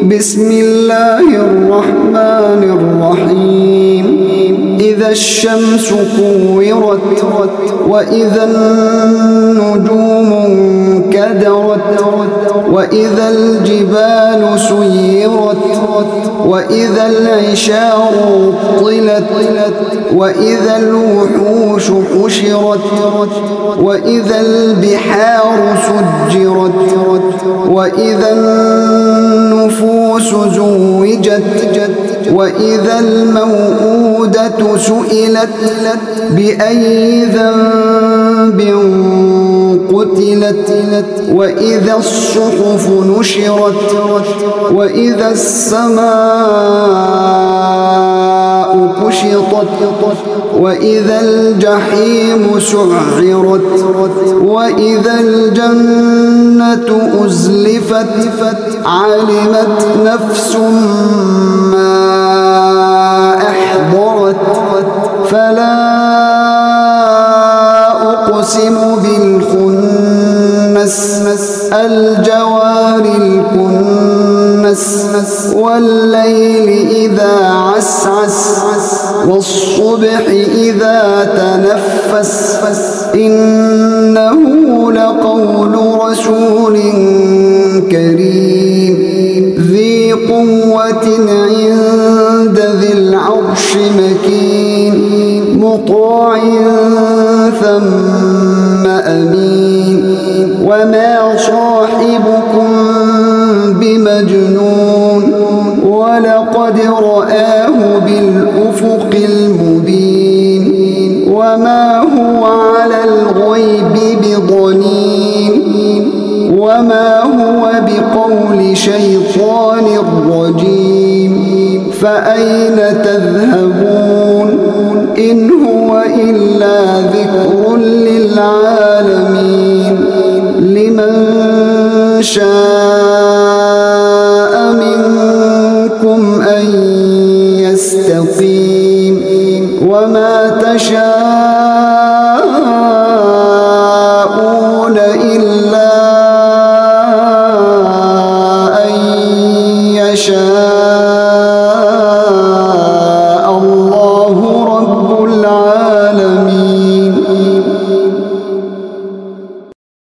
بسم الله الرحمن الرحيم إذا الشمس كورت وإذا النجوم انكدرت وإذا الجبال سيرت وإذا العشار عطلت وإذا الوحوش حشرت وإذا البحار سجرت وإذا النفوس زوجت وإذا الموءودة سئلت بأي ذنب قتلت وإذا الصحف نشرت وإذا السماء كشطت وإذا الجحيم سعرت وإذا الجنة أزلفت علمت نفس ما أحضرت فلا أقسم بالخنس الجوار الكنس والليل إذا عسعس والصبح إذا تنفس إنه لقول رسول كريم ذي قوة عند ذي العرش مكين مطاع ثم أمين وما صاحبكم بمجنون ولقد رآه بالأفق المبين وما هو على الغيب بضنين وما هو بقول شيطان رجيم فأين تذهبون إن هو إلا ذكر للعالمين لمن شاء منكم أن يستقيم وما تشاءون إلا أن يشاء